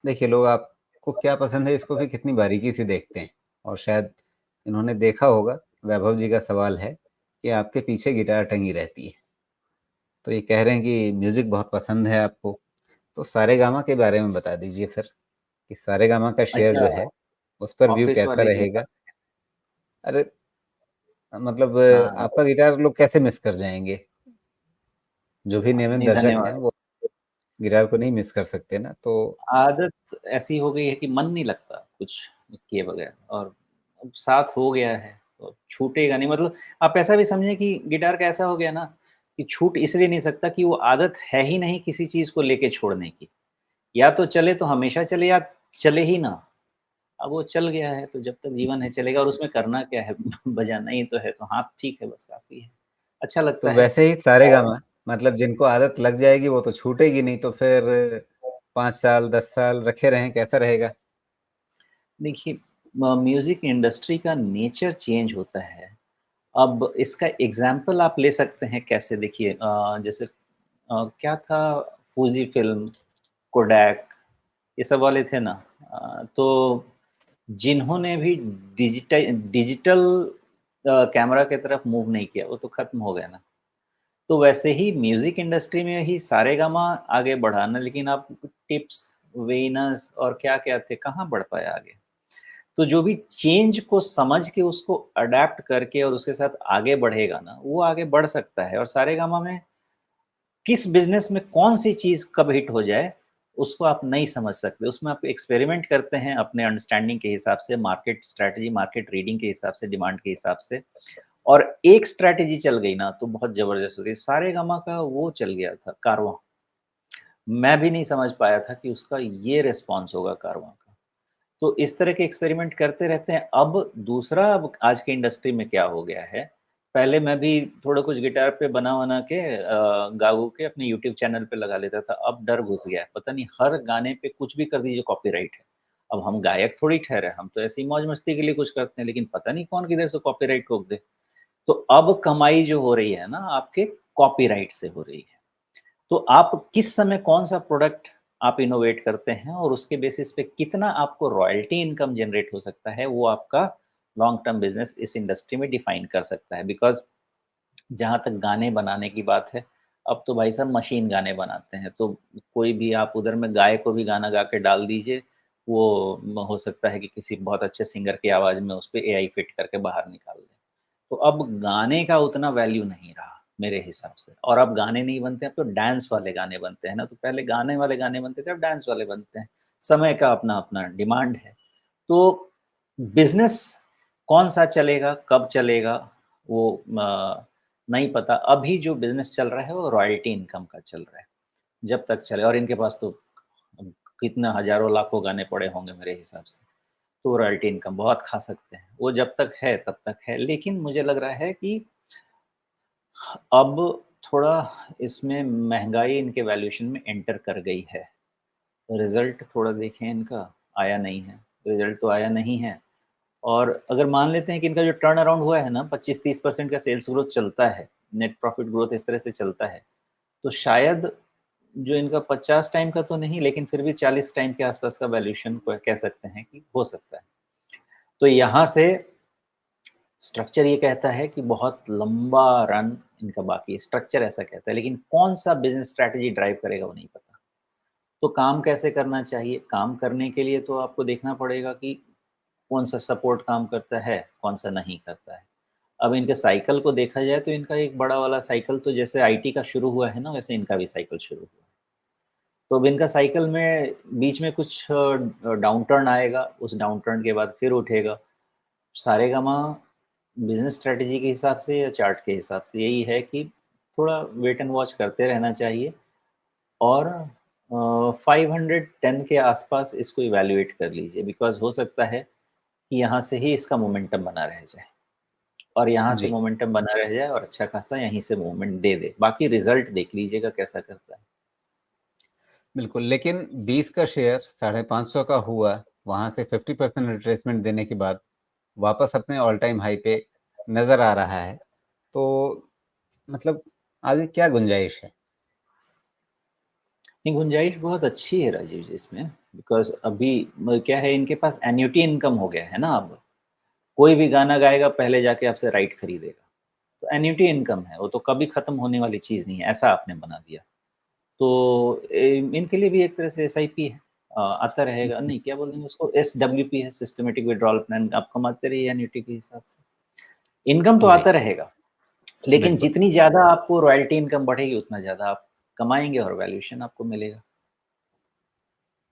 देखिए, लोग आपको क्या पसंद है इसको भी कितनी बारीकी से देखते हैं, और शायद इन्होंने देखा होगा, वैभव जी का सवाल है कि आपके पीछे गिटार टंगी रहती है। तो ये कह रहे हैं कि म्यूज़िक बहुत पसंद है आपको, तो सारेगामा के बारे में बता दीजिए फिर, कि सारेगामा का शेयर अच्छा, जो है, उस पर व्यू ऑफिस कैसा वाले की रहेगा? बात। अरे, मतलब हाँ, आपका गिटार लोग कैसे मिस कर जाएँगे? जो भी नियमित नहीं दर्शक हैं, धन्यवाद। वो गिटार को नहीं मिस कर सकते ना, तो आदत ऐसी हो गई है कि मन नहीं लगता कुछ किए बगैर, और अब साथ हो गया है तो छूटेगा नहीं। मतलब आप ऐसा भी समझें कि गिटार का ऐसा हो गया ना कि छूट इसलिए नहीं सकता कि वो आदत है ही नहीं किसी चीज़ को लेके छोड़ने की। या तो चले तो हमेशा चले, या चले ही ना। अब वो चल गया है तो जब तक जीवन है चलेगा, और उसमें करना क्या है? बजाना ही तो है, तो हाँ, ठीक है, बस काफ़ी है। अच्छा लगता है। वैसे ही और सारेगामा, मतलब जिनको आदत लग जाएगी वो तो छूटेगी नहीं, तो फिर 5 साल, 10 साल रखे रहें, कैसा रहेगा? देखिए, म्यूज़िक इंडस्ट्री का नेचर चेंज होता है। अब इसका एग्ज़ाम्पल आप ले सकते हैं कैसे, देखिए जैसे क्या था, फूज़ी फ़िल्म, कोडैक, ये सब वाले थे ना। तो जिन्होंने भी डिजिटल कैमरा की तरफ मूव नहीं किया, वो तो ख़त्म हो गया ना। तो वैसे ही म्यूज़िक इंडस्ट्री में ही सारेगामा आगे बढ़ा ना, लेकिन आप टिप्स, वेनस और क्या-क्या थे, कहाँ बढ़ पाया आगे। तो जो भी चेंज को समझ के उसको अडैप्ट करके और उसके साथ आगे बढ़ेगा ना, वो आगे बढ़ सकता है। और सारेगामा में किस बिज़नेस में कौन-सी चीज़ कब हिट हो जाए, उसको आप नहीं समझ सकते। उसमें आप एक्सपेरिमेंट करते हैं अपने अंडरस्टैंडिंग के हिसाब से, मार्केट स्ट्रैटेजी, मार्केट रीडिंग के हिसाब से, डिमांड के हिसाब से। और एक स्ट्रैटेजी चल गई ना, तो बहुत ज़बरदस्त हो गई। सारेगामा का वो चल गया था, कारवां। मैं भी नहीं समझ पाया था कि उसका ये रिस्पॉन्स होगा कारवां का। तो इस तरह के एक्सपेरिमेंट करते रहते हैं। अब दूसरा, अब आज की इंडस्ट्री में क्या हो गया है, पहले मैं भी थोड़ा कुछ गिटार पे बना-वना के गा-वू के अपने यूट्यूब चैनल पे लगा लेता था। अब डर घुस गया है, पता नहीं हर गाने पे कुछ भी कर दीजिए कॉपीराइट है। अब हम गायक थोड़ी ठहरे, हम तो ऐसे ही मौज-मस्ती के लिए कुछ करते हैं, लेकिन पता नहीं कौन किधर से कॉपीराइट ठोक दे। तो अब कमाई जो हो रही है ना, आपके कॉपीराइट से हो रही है। तो आप किस समय कौन-सा प्रोडक्ट आप इनोवेट करते हैं और उसके बेसिस पे कितना आपको रॉयल्टी इनकम जनरेट हो सकता है, वो आपका लॉन्ग टर्म बिज़नेस इस इंडस्ट्री में डिफाइन कर सकता है। बिकॉज़ जहाँ तक गाने बनाने की बात है, अब तो भाई साहब मशीन गाने बनाते हैं, तो कोई भी आप उधर में गाय को भी गाना गा के डाल दीजिए, वो हो सकता है कि किसी बहुत अच्छे सिंगर की आवाज़ में उसपे एआई फिट करके बाहर निकाल दे। तो अब गाने का उतना वैल्यू नहीं रहा मेरे हिसाब से। और अब गाने नहीं बनते, अब तो डांस वाले गाने बनते हैं ना। तो पहले गाने वाले गाने बनते थे, अब डांस वाले बनते हैं। समय का अपना-अपना डिमांड है। तो बिज़नेस कौन-सा चलेगा, कब चलेगा, वो नहीं पता। अभी जो बिज़नेस चल रहा है वो रॉयल्टी इनकम का चल रहा है, जब तक चले। और इनके पास तो कितना हज़ारों लाखों गाने पड़े होंगे मेरे हिसाब से। तो रॉयल्टी इनकम बहुत खा सकते हैं। वो जब तक है तब तक है। लेकिन मुझे लग रहा है कि अब थोड़ा इसमें महँगाई इनके वैल्यूएशन में एंटर कर गई है। रिज़ल्ट थोड़ा देखें इनका, आया नहीं है। रिज़ल्ट तो आया नहीं है। और अगर मान लेते हैं कि इनका जो टर्न अराउंड हुआ है ना, 25-30% का सेल्स ग्रोथ चलता है, नेट प्रॉफिट ग्रोथ इस तरह से चलता है, तो शायद जो इनका 50 टाइम का तो नहीं, लेकिन फिर भी 40 टाइम के आसपास का वैल्यूएशन को कह सकते हैं कि हो सकता है। तो यहाँ से स्ट्रक्चर ये कहता है कि बहुत लंबा रन इनका बाकी है, स्ट्रक्चर ऐसा कहता है, लेकिन कौन-सा बिज़नेस स्ट्रैटेजी ड्राइव करेगा वो नहीं पता। तो काम कैसे करना चाहिए? काम करने के लिए तो आपको देखना पड़ेगा कि कौन-सा सपोर्ट काम करता है, कौन-सा नहीं करता है। अब इनके साइकिल को देखा जाए तो इनका एक बड़ा वाला साइकिल तो जैसे आईटी का शुरू हुआ है ना, वैसे इनका भी साइकिल शुरू हुआ है। तो अब इनका साइकिल में बीच में कुछ डाउनटर्न आएगा, उस डाउनटर्न के बाद फिर उठेगा। सारेगामा बिज़नेस स्ट्रैटेजी के हिसाब से या चार्ट के हिसाब से यही है कि थोड़ा वेट एंड वॉच करते रहना चाहिए। और 510 के आसपास इसको इवैल्यूएट कर लीजिए, बिकॉज़ हो सकता है कि यहाँ से ही इसका मोमेंटम बना रह जाए, और यहाँ से जी, मोमेंटम बना रह जाए और अच्छा खासा यहीं से मूवमेंट दे दे। बाकी रिज़ल्ट देख लीजिएगा कैसा करता है। बिल्कुल, लेकिन 20 का शेयर 550 का हुआ, वहाँ से 50% रिट्रेसमेंट देने के बाद वापस अपने ऑल टाइम हाई पे नज़र आ रहा है। तो मतलब आगे क्या गुंजाइश है? नहीं, गुंजाइश बहुत अच्छी है राजीव जी इसमें। बिकॉज़ अभी क्या है इनके पास एन्युटी इनकम हो गया है ना अब। कोई भी गाना गाएगा पहले जाके आपसे राइट खरीदेगा। तो एन्युटी इनकम है, वो तो कभी खत्म होने वाली चीज़ नहीं है, ऐसा आपने बना दिया। तो इनके लिए भी एक तरह से एसआईपी है। आता रहेगा नहीं क्या बोलेंगे उसको एसडब्ल्यूपी है सिस्टमैटिक विथड्रॉल प्लान आप कमाते रहिए एन्युटी के हिसाब से। इनकम तो जी, आता रहेगा, लेकिन बिल्कुल। जितनी ज़्यादा आपको रॉयल्टी इनकम बढ़ेगी उतना ज़्यादा आप कमाएँगे और वैल्यूएशन आपको मिलेगा।